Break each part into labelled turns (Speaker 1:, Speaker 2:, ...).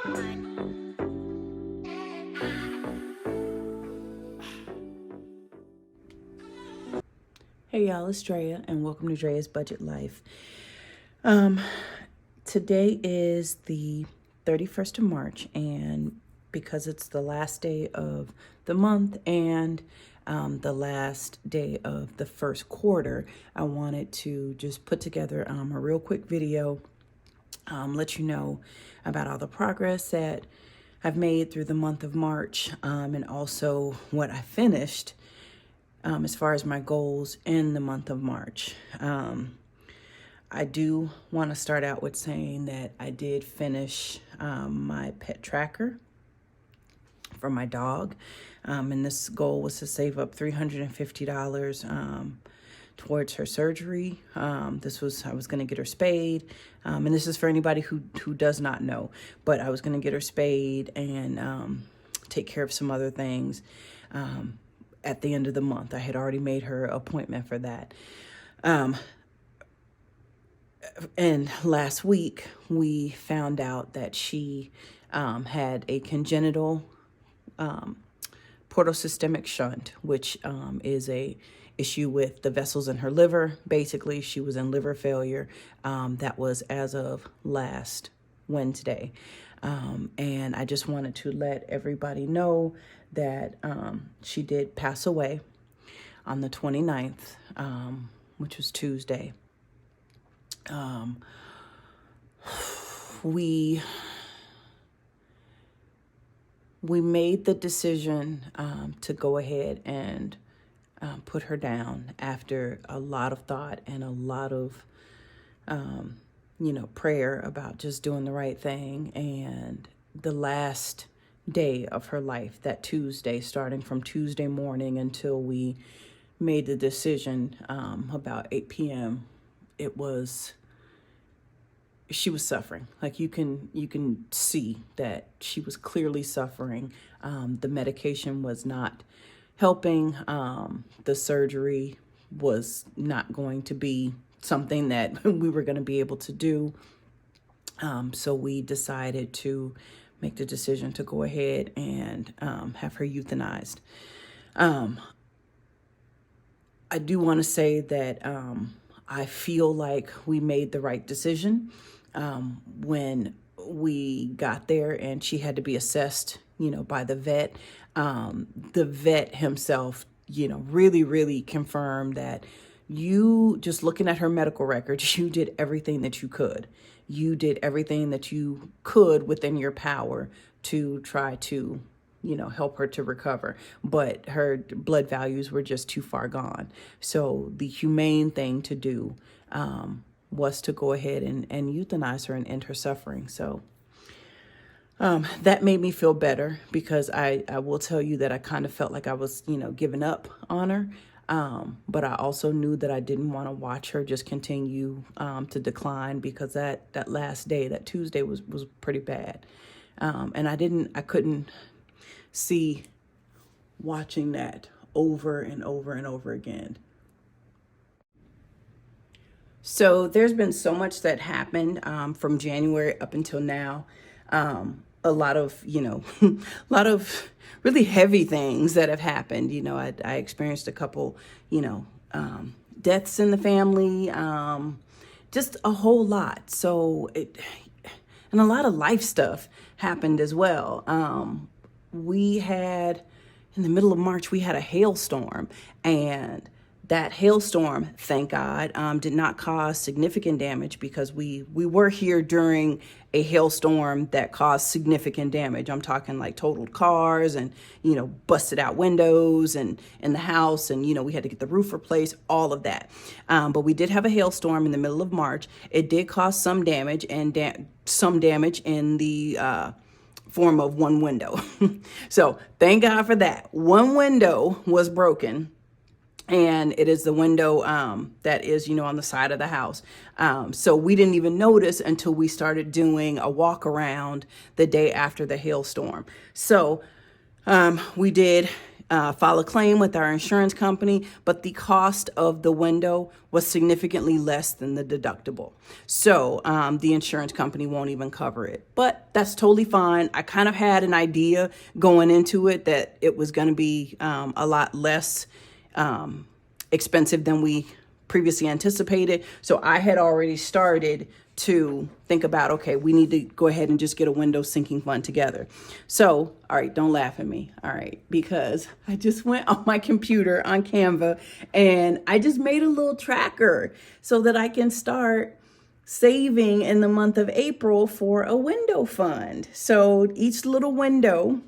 Speaker 1: Hey y'all, it's Drea and welcome to Drea's Budget Life. Today is the 31st of March, and because it's the last day of the month and the last day of the first quarter, I wanted to just put together a real quick video, let you know about all the progress that I've made through the month of March, and also what I finished as far as my goals in the month of March. I do want to start out with saying that I did finish my pet tracker for my dog. And this goal was to save up $350 towards her surgery. I was going to get her spayed. And this is for anybody who does not know, but I was going to get her spayed and take care of some other things at the end of the month. I had already made her appointment for that. And last week we found out that she had a congenital portosystemic shunt, which is a issue with the vessels in her liver. Basically, she was in liver failure. That was as of last Wednesday. And I just wanted to let everybody know that she did pass away on the 29th, which was Tuesday. We made the decision to go ahead and put her down after a lot of thought and a lot of prayer about just doing the right thing. And the last day of her life, that Tuesday, starting from Tuesday morning until we made the decision about 8 p.m., she was suffering. Like you can see that she was clearly suffering. The medication was not helping. The surgery was not going to be something that we were going to be able to do. So we decided to make the decision to go ahead and have her euthanized. I do want to say that I feel like we made the right decision when we got there and she had to be assessed, by the vet. The vet himself, really, really confirmed that you, just looking at her medical records, you did everything that you could. You did everything that you could within your power to try to, help her to recover. But her blood values were just too far gone. So the humane thing to do was to go ahead and euthanize her and end her suffering. So that made me feel better, because I will tell you that I kind of felt like I was, giving up on her. But I also knew that I didn't want to watch her just continue to decline, because that last day, that Tuesday was pretty bad. And I couldn't see watching that over and over and over again. So there's been so much that happened from January up until now. A lot of, a lot of really heavy things that have happened. I experienced a couple, deaths in the family, just a whole lot. And a lot of life stuff happened as well. In the middle of March, we had a hailstorm, and that hailstorm, thank God, did not cause significant damage, because we were here during a hailstorm that caused significant damage. I'm talking like totaled cars and, busted out windows and in the house, and, we had to get the roof replaced, all of that. But we did have a hailstorm in the middle of March. It did cause some damage, and some damage in the form of one window. So thank God for that. One window was broken, and it is the window that is, on the side of the house. So we didn't even notice until we started doing a walk around the day after the hailstorm. So we did file a claim with our insurance company, but the cost of the window was significantly less than the deductible. So the insurance company won't even cover it, but that's totally fine. I kind of had an idea going into it that it was going to be a lot less expensive than we previously anticipated. So I had already started to think about, okay, we need to go ahead and just get a window sinking fund together. So, all right, don't laugh at me. All right, because I just went on my computer on Canva and I just made a little tracker so that I can start saving in the month of April for a window fund. So each little window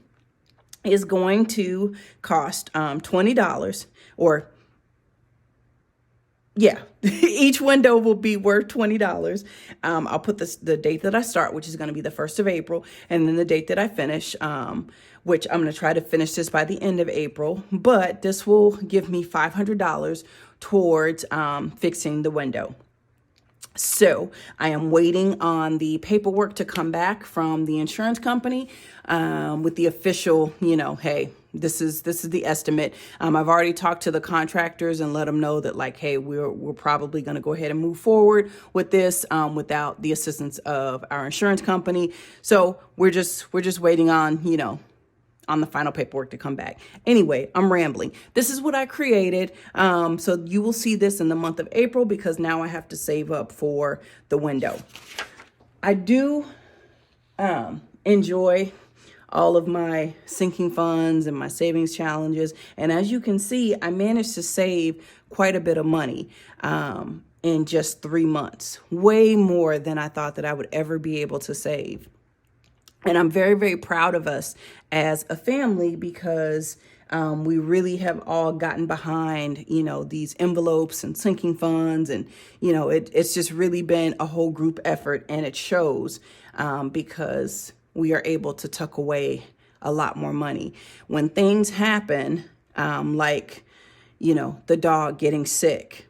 Speaker 1: is going to cost $20, or yeah, each window will be worth $20. I'll put the date that I start, which is going to be the 1st of April, and then the date that I finish, which I'm going to try to finish this by the end of April. But this will give me $500 towards fixing the window. So I am waiting on the paperwork to come back from the insurance company with the official, hey, this is the estimate. I've already talked to the contractors and let them know that, like, hey, we're probably going to go ahead and move forward with this without the assistance of our insurance company. So we're just waiting on the final paperwork to come back. Anyway, I'm rambling. This is what I created. So you will see this in the month of April because now I have to save up for the window. I do enjoy all of my sinking funds and my savings challenges. And as you can see, I managed to save quite a bit of money in just 3 months, way more than I thought that I would ever be able to save. And I'm very, very proud of us as a family because we really have all gotten behind, these envelopes and sinking funds. And, it's just really been a whole group effort, and it shows because we are able to tuck away a lot more money. When things happen, like, the dog getting sick,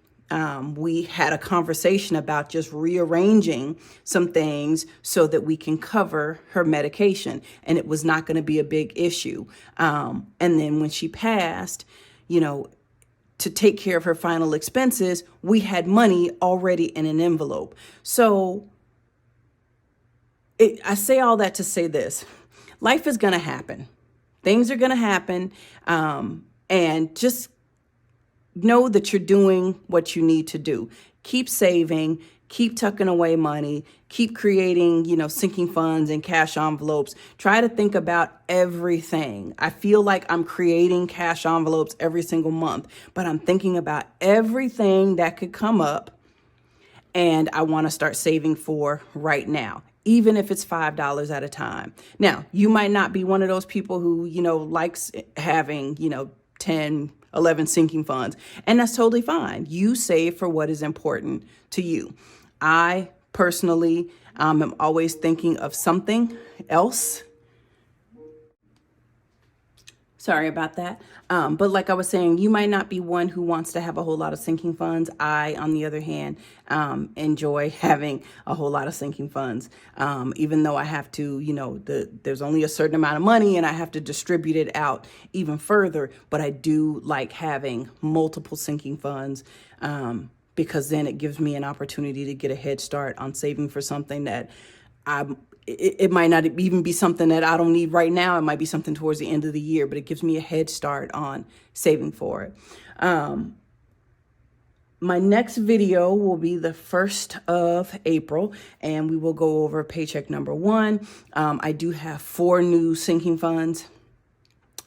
Speaker 1: we had a conversation about just rearranging some things so that we can cover her medication, and it was not going to be a big issue. And then when she passed, to take care of her final expenses, we had money already in an envelope. So I say all that to say this: life is going to happen. Things are going to happen. And just know that you're doing what you need to do. Keep saving, keep tucking away money, keep creating, sinking funds and cash envelopes. Try to think about everything. I feel like I'm creating cash envelopes every single month, but I'm thinking about everything that could come up and I want to start saving for right now, even if it's $5 at a time. Now, you might not be one of those people who, likes having, 10, 11 sinking funds, and that's totally fine. You save for what is important to you. I personally am always thinking of something else. Sorry about that. But like I was saying, you might not be one who wants to have a whole lot of sinking funds. I, on the other hand, enjoy having a whole lot of sinking funds, even though I have to, there's only a certain amount of money and I have to distribute it out even further. But I do like having multiple sinking funds because then it gives me an opportunity to get a head start on saving for something that it might not even be something that I don't need right now. It might be something towards the end of the year, but it gives me a head start on saving for it. My next video will be the 1st of April, and we will go over paycheck number 1. I do have 4 new sinking funds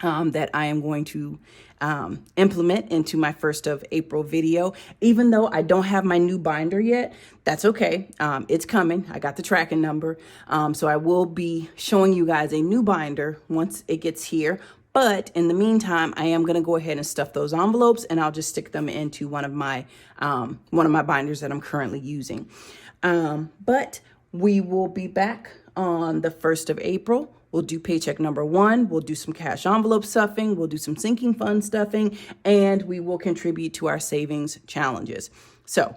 Speaker 1: that I am going to implement into my 1st of April video. Even though I don't have my new binder yet, that's okay. It's coming. I got the tracking number. So I will be showing you guys a new binder once it gets here. But in the meantime, I am going to go ahead and stuff those envelopes, and I'll just stick them into one of my binders that I'm currently using. But we will be back on the 1st of April. We'll do paycheck number 1. We'll do some cash envelope stuffing. We'll do some sinking fund stuffing, and we will contribute to our savings challenges. So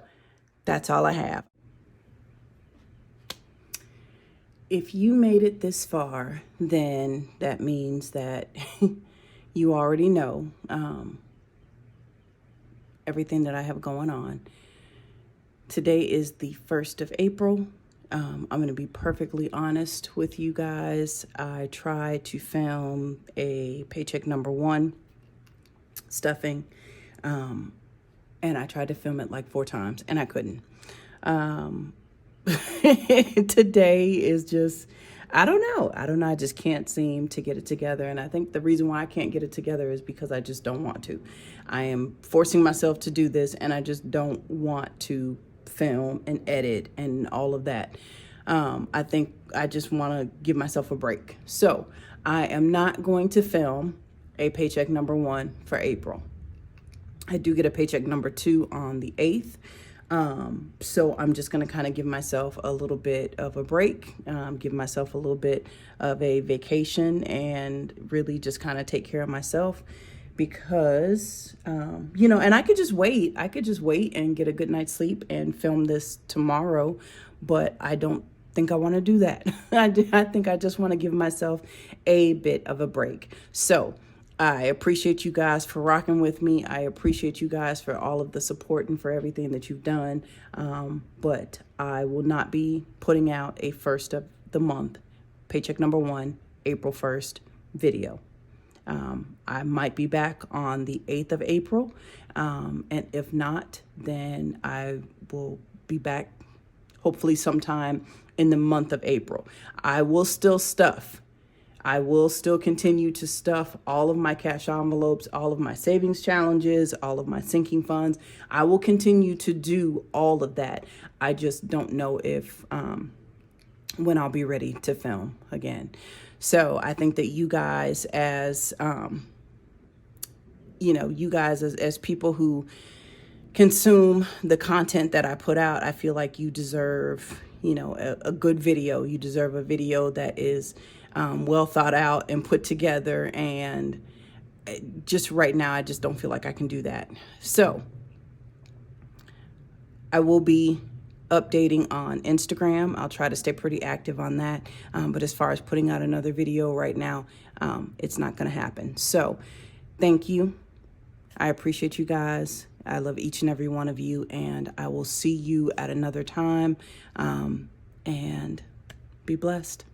Speaker 1: that's all I have. If you made it this far, then that means that you already know everything that I have going on. Today is the 1st of April. I'm going to be perfectly honest with you guys. I tried to film a paycheck number 1 stuffing, and I tried to film it like 4 times, and I couldn't. Today is just, I don't know. I just can't seem to get it together. And I think the reason why I can't get it together is because I just don't want to. I am forcing myself to do this, and I just don't want to film and edit and all of that. I think I just want to give myself a break. So I am not going to film a paycheck number 1 for April. I do get a paycheck number 2 on the 8th. So I'm just going to kind of give myself a little bit of a break, give myself a little bit of a vacation, and really just kind of take care of myself because, and I could just wait. I could just wait and get a good night's sleep and film this tomorrow, but I don't think I want to do that. I think I just want to give myself a bit of a break. So I appreciate you guys for rocking with me. I appreciate you guys for all of the support and for everything that you've done. But I will not be putting out a first of the month, paycheck number 1, April 1st video. I might be back on the 8th of April. And if not, then I will be back hopefully sometime in the month of April. I will still stuff. I will still continue to stuff all of my cash envelopes, all of my savings challenges, all of my sinking funds. I will continue to do all of that. I just don't know if when I'll be ready to film again. So I think that you guys as as people who consume the content that I put out, I feel like you deserve, a good video. You deserve a video that is well thought out and put together. And just right now, I just don't feel like I can do that. So I will be updating on Instagram. I'll try to stay pretty active on that. But as far as putting out another video right now, it's not going to happen. So thank you. I appreciate you guys. I love each and every one of you, and I will see you at another time. And be blessed.